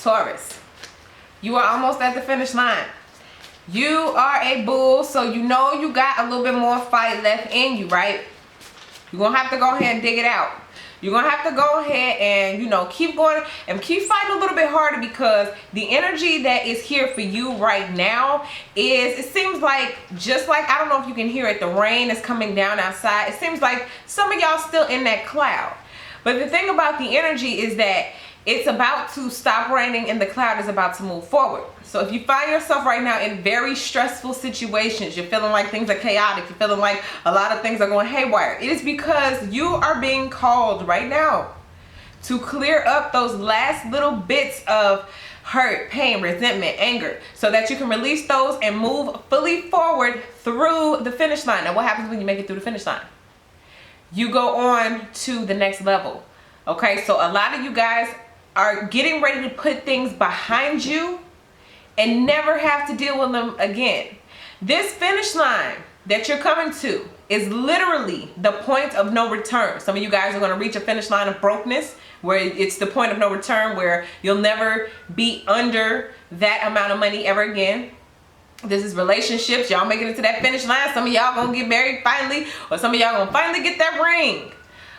Taurus, you are almost at the finish line. You are a bull, so you know you got a little bit more fight left in you, right? You're gonna have to go ahead and dig it out. You're gonna have to go ahead and, you know, keep going and keep fighting a little bit harder, because the energy that is here for you right now is, it seems like, just like, I don't know if you can hear it, the rain is coming down outside. It seems like some of y'all still in that cloud. But the thing about the energy is that it's about to stop raining and the cloud is about to move forward. So if you find yourself right now in very stressful situations, you're feeling like things are chaotic, you're feeling like a lot of things are going haywire, it is because you are being called right now to clear up those last little bits of hurt, pain, resentment, anger, so that you can release those and move fully forward through the finish line. Now, what happens when you make it through the finish line? You go on to the next level. Okay, so a lot of you guys are getting ready to put things behind you and never have to deal with them again. This finish line that you're coming to is literally the point of no return. Some of you guys are going to reach a finish line of brokenness, where it's the point of no return, where you'll never be under that amount of money ever again. This is relationships. Y'all making it to that finish line. Some of y'all gonna get married finally, or some of y'all gonna finally get that ring.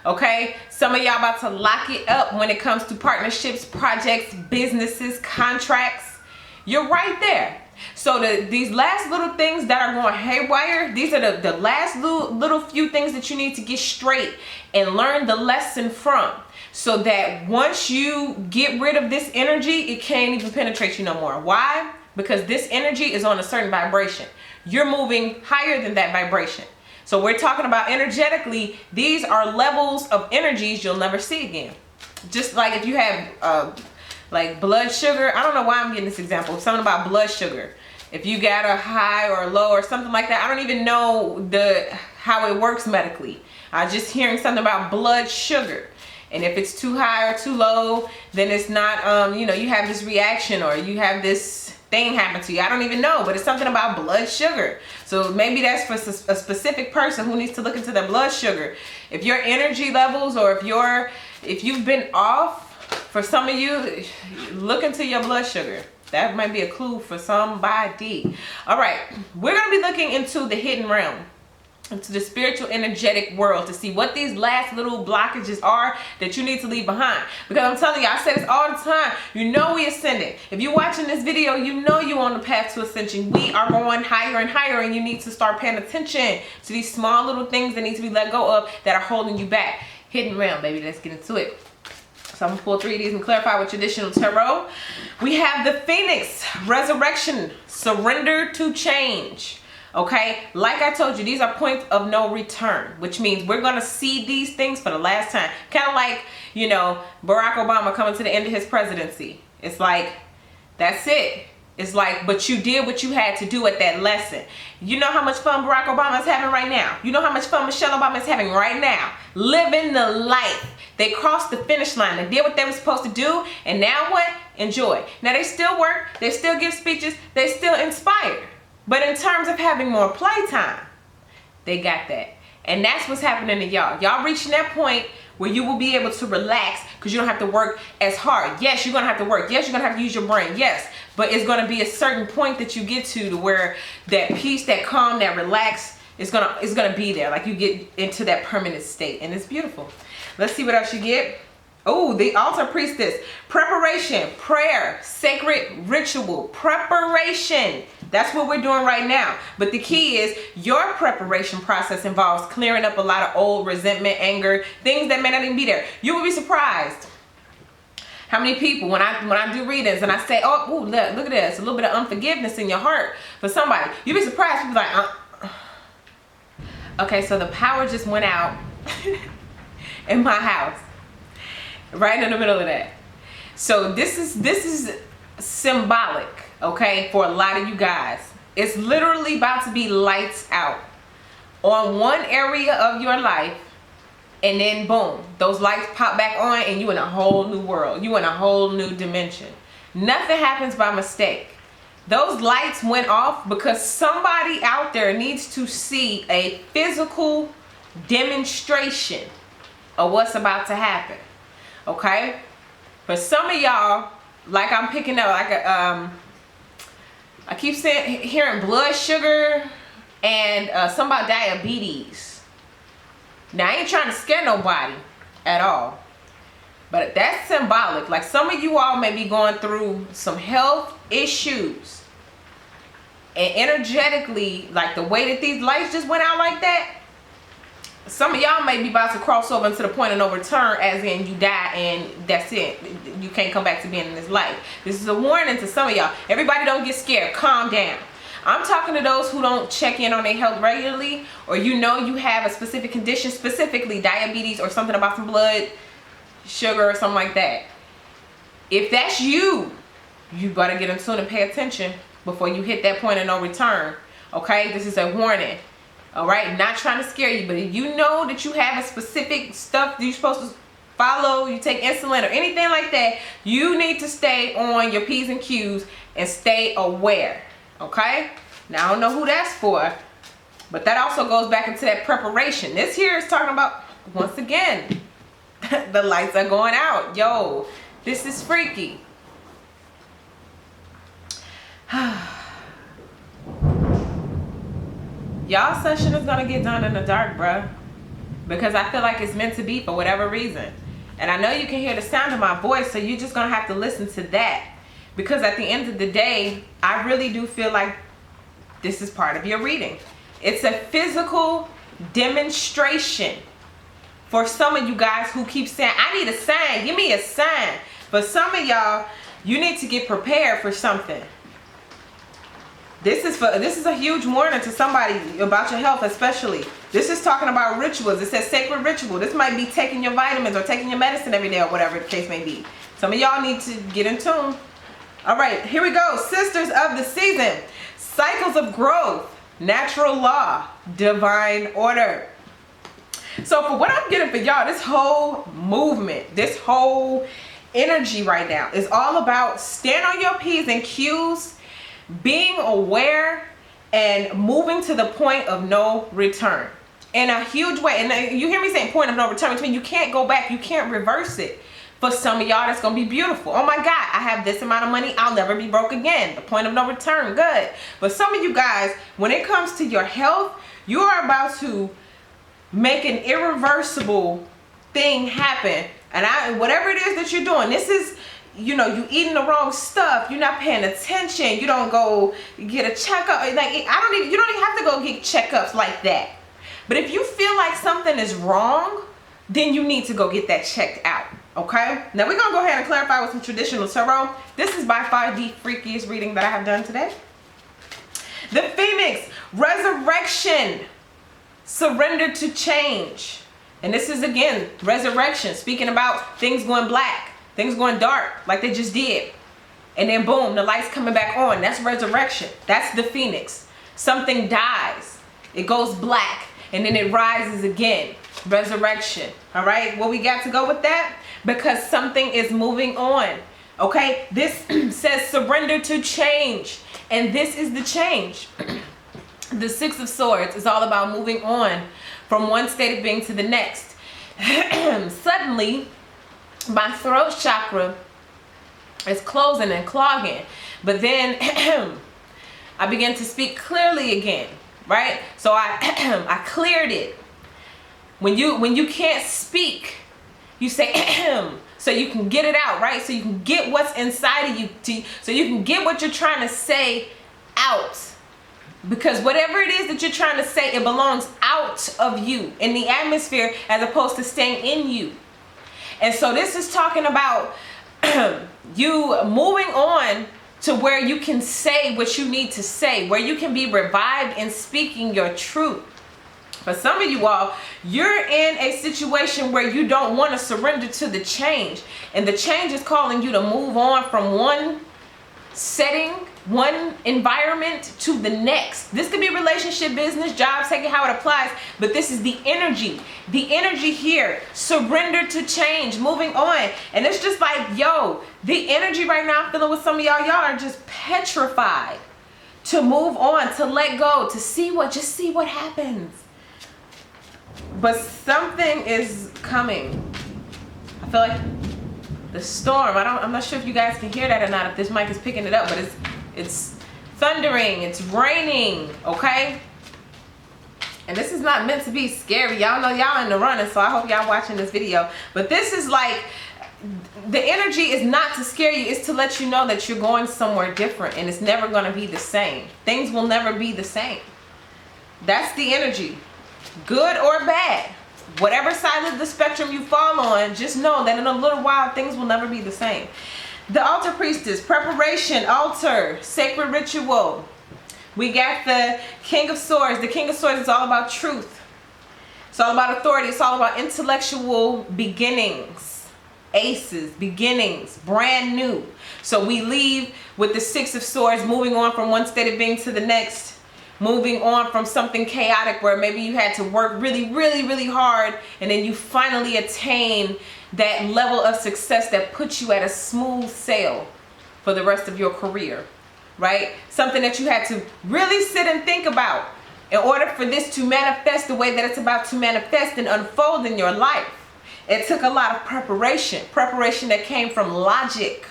Okay, some of y'all about to lock it up when it comes to partnerships, projects, businesses, contracts. You're right there. So these last little things that are going haywire, these are the last little few things that you need to get straight and learn the lesson from, so that once you get rid of this energy, it can't even penetrate you no more. Why? Because this energy is on a certain vibration. You're moving higher than that vibration. So we're talking about energetically, these are levels of energies you'll never see again. Just like if you have like blood sugar. I don't know why I'm getting this example. Something about blood sugar. If you got a high or a low or something like that, I don't even know how it works medically. I'm just hearing something about blood sugar. And if it's too high or too low, then it's not, you know, you have this reaction or you have this thing happen to you. I don't even know, but it's something about blood sugar. So maybe that's for a specific person who needs to look into their blood sugar. If your energy levels, or if you've been off, for some of you, look into your blood sugar. That might be a clue for somebody. All right, we're going to be looking into the hidden realm, into the spiritual energetic world, to see what these last little blockages are that you need to leave behind. Because I'm telling you, I say this all the time, you know we ascending. If you're watching this video, you know you're on the path to ascension. We are going higher and higher, and you need to start paying attention to these small little things that need to be let go of that are holding you back. Hidden realm, baby. Let's get into it. So I'm going to pull 3 of these and clarify with traditional tarot. We have the Phoenix, resurrection, surrender to change. Okay, like I told you, these are points of no return, which means we're going to see these things for the last time. Kind of like, you know, Barack Obama coming to the end of his presidency. It's like, that's it. It's like, but you did what you had to do at that lesson. You know how much fun Barack Obama is having right now. You know how much fun Michelle Obama is having right now. Living the life. They crossed the finish line. They did what they were supposed to do. And now what? Enjoy. Now they still work. They still give speeches. They still inspire. But in terms of having more playtime, they got that. And that's what's happening to y'all. Y'all reaching that point where you will be able to relax, because you don't have to work as hard. Yes, you're going to have to work. Yes, you're going to have to use your brain. Yes. But it's going to be a certain point that you get to where that peace, that calm, that relax is going to be there. Like you get into that permanent state. And it's beautiful. Let's see what else you get. Oh, the altar priestess. Preparation, prayer, sacred ritual, preparation. That's what we're doing right now. But the key is your preparation process involves clearing up a lot of old resentment, anger, things that may not even be there. You will be surprised how many people, when I do readings and I say, oh, ooh, look at this, a little bit of unforgiveness in your heart for somebody. You'll be surprised. People like, Okay, so the power just went out in my house. Right in the middle of that. So this is symbolic, okay, for a lot of you guys. It's literally about to be lights out on one area of your life, and then boom, those lights pop back on and you in a whole new world. You in a whole new dimension. Nothing happens by mistake. Those lights went off because somebody out there needs to see a physical demonstration of what's about to happen. Okay, for some of y'all, like I'm picking up like a, I keep hearing blood sugar and something about diabetes. Now, I ain't trying to scare nobody at all, but that's symbolic. Like some of you all may be going through some health issues, and energetically, like the way that these lights just went out like that, some of y'all may be about to cross over into the point of no return, as in you die and that's it. You can't come back to being in this life. This is a warning to some of y'all. Everybody don't get scared. Calm down. I'm talking to those who don't check in on their health regularly, or you know you have a specific condition, specifically diabetes or something about some blood sugar or something like that. If that's you, you better get in tune and pay attention before you hit that point of no return. Okay, this is a warning. All right, not trying to scare you, but if you know that you have a specific stuff that you're supposed to follow, you take insulin or anything like that, you need to stay on your P's and Q's and stay aware. Okay, now I don't know who that's for, but that also goes back into that preparation. This here is talking about, once again, the lights are going out. Yo, this is freaky. Y'all session is gonna get done in the dark, bruh, because I feel like it's meant to be for whatever reason. And I know you can hear the sound of my voice, so you're just gonna have to listen to that. Because at the end of the day, I really do feel like this is part of your reading. It's a physical demonstration for some of you guys who keep saying, I need a sign, give me a sign. For some of y'all, you need to get prepared for something. This is a huge warning to somebody about your health, especially. This is talking about rituals. It says sacred ritual. This might be taking your vitamins or taking your medicine every day or whatever the case may be. Some of y'all need to get in tune. All right, here we go. Sisters of the season. Cycles of growth. Natural law. Divine order. So for what I'm getting for y'all, this whole movement, this whole energy right now is all about stand on your P's and Q's, being aware, and moving to the point of no return in a huge way. And you hear me saying point of no return, which means you can't go back, you can't reverse it. For some of y'all, that's gonna be beautiful. Oh my God, I have this amount of money, I'll never be broke again. The point of no return, good. But some of you guys, when it comes to your health, you are about to make an irreversible thing happen. And whatever it is that you're doing, this is, you know, you eating the wrong stuff, you're not paying attention, you don't go get a checkup. Like, you don't even have to go get checkups like that. But if you feel like something is wrong, then you need to go get that checked out. Okay, now we're gonna go ahead and clarify with some traditional tarot. This is by far the freakiest reading that I have done today. The Phoenix, resurrection, surrender to change. And this is again, resurrection, speaking about things going black, things going dark, like they just did. And then boom, the light's coming back on. That's resurrection. That's the Phoenix. Something dies, it goes black, and then it rises again. Resurrection. All right, what we got to go with that? Because something is moving on. Okay, this says surrender to change, and this is the change. The Six of Swords is all about moving on from one state of being to the next. Suddenly, my throat chakra is closing and clogging, but then I began to speak clearly again, right? So I cleared it. When you can't speak, you say so you can get it out, right? So you can get what's inside of you, so you can get what you're trying to say out. Because whatever it is that you're trying to say, it belongs out of you, in the atmosphere, as opposed to staying in you. And so this is talking about you moving on to where you can say what you need to say, where you can be revived in speaking your truth. For some of you all, you're in a situation where you don't want to surrender to the change. And the change is calling you to move on from one setting, one environment to the next. This could be relationship, business, job, take it how it applies. But this is the energy. The energy here. Surrender to change, moving on. And it's just like, yo, the energy right now I'm feeling with some of y'all, y'all are just petrified to move on, to let go, to just see what happens. But something is coming. I feel like the storm. I'm not sure if you guys can hear that or not, if this mic is picking it up, but it's thundering, it's raining, okay? And this is not meant to be scary. Y'all know y'all in the running, so I hope y'all watching this video. But this is like, the energy is not to scare you, it's to let you know that you're going somewhere different and it's never going to be the same. Things will never be the same. That's the energy. Good or bad. Whatever side of the spectrum you fall on, just know that in a little while things will never be the same. The altar priestess, preparation, altar, sacred ritual. We got the King of Swords. The King of Swords is all about truth. It's all about authority. It's all about intellectual beginnings. Aces, beginnings, brand new. So we leave with the Six of Swords, moving on from one state of being to the next. Moving on from something chaotic where maybe you had to work really, really, really hard, and then you finally attain that level of success that puts you at a smooth sail for the rest of your career, right? Something that you had to really sit and think about in order for this to manifest the way that it's about to manifest and unfold in your life. It took a lot of preparation that came from logic,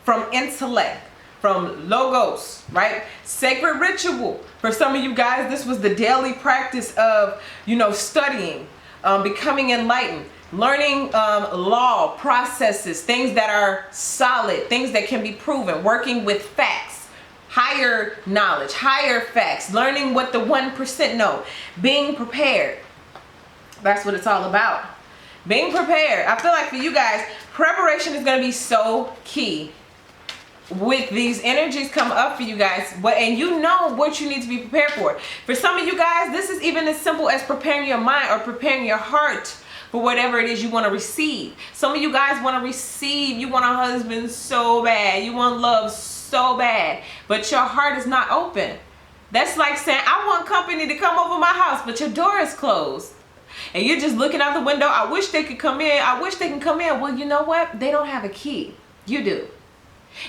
from intellect, from logos, right? Sacred ritual. For some of you guys, this was the daily practice of, studying, becoming enlightened, learning law, processes, things that are solid, things that can be proven, working with facts, higher knowledge, higher facts, learning what the 1% know, being prepared. That's what it's all about. Being prepared. I feel like for you guys, preparation is going to be so key. With these energies come up for you guys, and you know what you need to be prepared for. For some of you guys, this is even as simple as preparing your mind or preparing your heart for whatever it is you want to receive. Some of you guys want to receive, you want a husband so bad, you want love so bad, but your heart is not open. That's like saying, I want company to come over my house, but your door is closed. And you're just looking out the window, I wish they could come in, I wish they can come in. Well, you know what? They don't have a key. You do.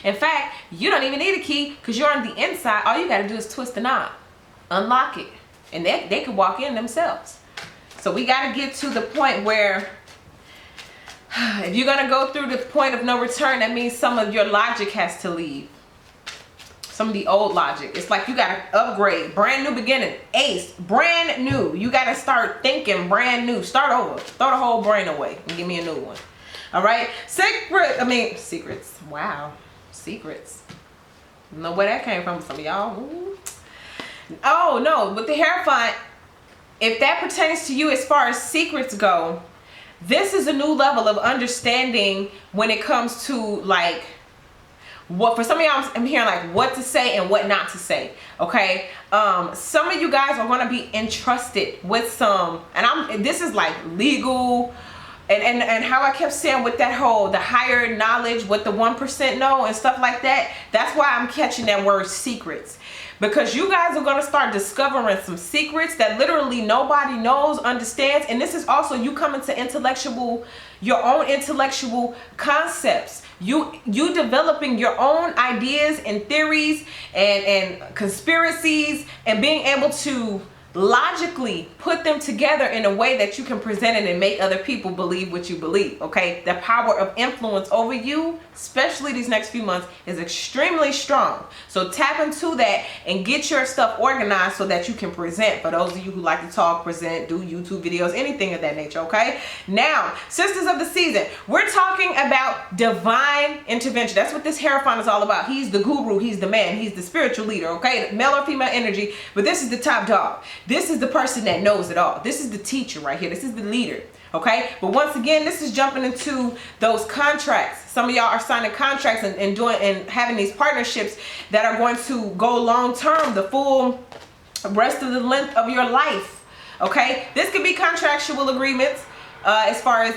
In fact, you don't even need a key because you're on the inside. All you got to do is twist the knob, unlock it, and they could walk in themselves. So we got to get to the point where if you're going to go through the point of no return, that means some of your logic has to leave. Some of the old logic. It's like you got to upgrade. Brand new beginning. Ace. Brand new. You got to start thinking brand new. Start over. Throw the whole brain away and give me a new one. All right? Secrets. Wow. Secrets. Know where that came from, some of y'all. Ooh. Oh no, with the Hierophant, if that pertains to you as far as secrets go, this is a new level of understanding when it comes to like what, for some of y'all, I'm hearing like what to say and what not to say. Okay, some of you guys are going to be entrusted with some, and this is like legal. And how I kept saying with that whole, the higher knowledge, what the 1% know and stuff like that, that's why I'm catching that word secrets. Because you guys are going to start discovering some secrets that literally nobody knows, understands. And this is also you coming to your own intellectual concepts. You developing your own ideas and theories and conspiracies and being able to logically put them together in a way that you can present it and make other people believe what you believe. Okay, the power of influence over you, especially these next few months, is extremely strong. So tap into that and get your stuff organized so that you can present. For those of you who like to talk, present, do YouTube videos, anything of that nature. Okay, now sisters of the season, we're talking about divine intervention. That's what this Hierophant is all about. He's the guru, he's the man, he's the spiritual leader. Okay, male or female energy, but this is the top dog. This is the person that knows it all. This is the teacher right here. This is the leader. Okay, but once again, this is jumping into those contracts. Some of y'all are signing contracts and doing and having these partnerships that are going to go long term, the full rest of the length of your life. Okay, this could be contractual agreements as far as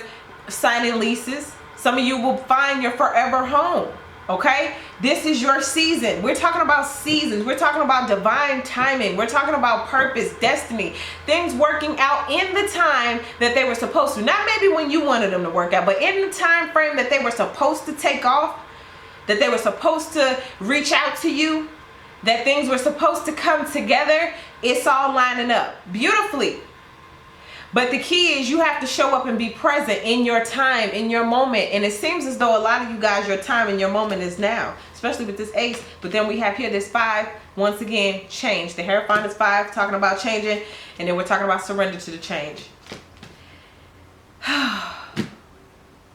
signing leases. Some of you will find your forever home. Okay, this is your season. We're talking about seasons. We're talking about divine timing. We're talking about purpose, destiny, things working out in the time that they were supposed to. Not maybe when you wanted them to work out, but in the time frame that they were supposed to take off, that they were supposed to reach out to you, that things were supposed to come together. It's all lining up beautifully. But the key is you have to show up and be present in your time, in your moment. And it seems as though a lot of you guys, your time and your moment is now, especially with this ace. But then we have here this 5, once again, change. The Hierophant is 5, talking about changing. And then we're talking about surrender to the change.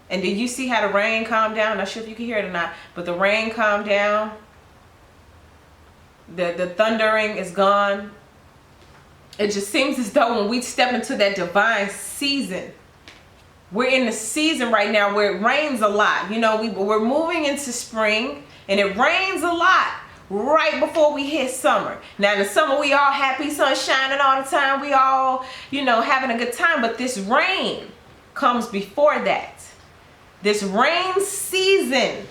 And did you see how the rain calmed down? Not sure if you can hear it or not, but the rain calmed down. The thundering is gone. It just seems as though when we step into that divine season, we're in the season right now where it rains a lot. You know, we're moving into spring and it rains a lot right before we hit summer. Now in the summer we all happy, sun shining all the time. We all, you know, having a good time. But this rain comes before that. This rain season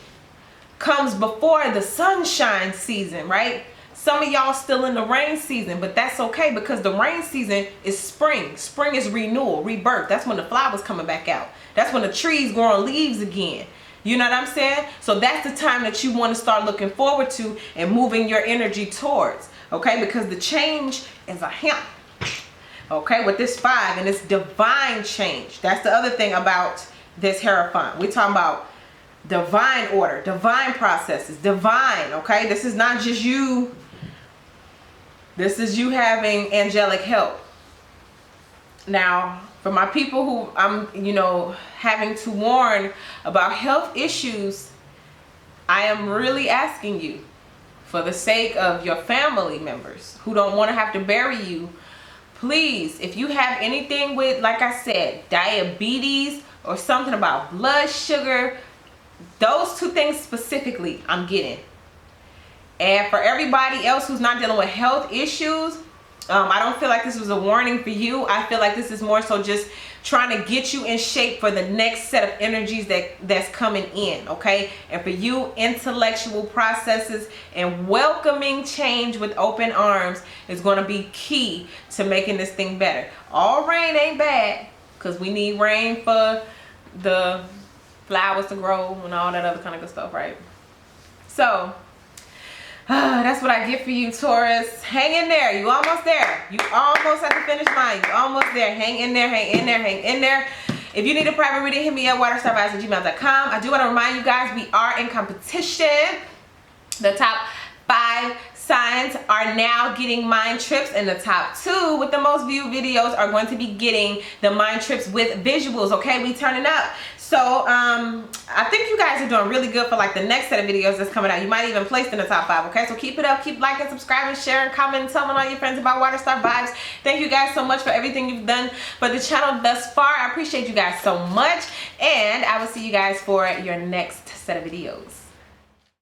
comes before the sunshine season, right? Some of y'all still in the rain season, but that's okay because the rain season is spring. Spring is renewal, rebirth. That's when the flowers coming back out. That's when the trees growing leaves again. You know what I'm saying? So that's the time that you want to start looking forward to and moving your energy towards, okay? Because the change is a hint, okay, with this 5, and it's divine change. That's the other thing about this Hierophant. We're talking about divine order, divine processes, divine, okay? This is not just you. This is you having angelic help. Now, for my people who I'm, you know, having to warn about health issues, I am really asking you, for the sake of your family members who don't want to have to bury you, please, if you have anything with, like I said, diabetes or something about blood sugar, those 2 things specifically I'm getting. And for everybody else who's not dealing with health issues, I don't feel like this was a warning for you. I feel like this is more so just trying to get you in shape for the next set of energies that's coming in, okay? And for you, intellectual processes and welcoming change with open arms is going to be key to making this thing better. All rain ain't bad, because we need rain for the flowers to grow and all that other kind of good stuff, right? So that's what I get for you, Taurus. Hang in there. You almost there. You almost at the finish line. You almost there. Hang in there. Hang in there. Hang in there. If you need a private reading, hit me at waterstarvibes@gmail.com. I do want to remind you guys we are in competition. The top 5 signs are now getting mind trips, and the top 2 with the most viewed videos are going to be getting the mind trips with visuals. Okay, we turning up. So I think you guys are doing really good for like the next set of videos that's coming out. You might even place in the top 5. Okay, so keep it up, keep liking, subscribing, sharing, commenting, telling all your friends about Waterstar Vibes. Thank you guys so much for everything you've done for the channel thus far. I appreciate you guys so much, and I will see you guys for your next set of videos.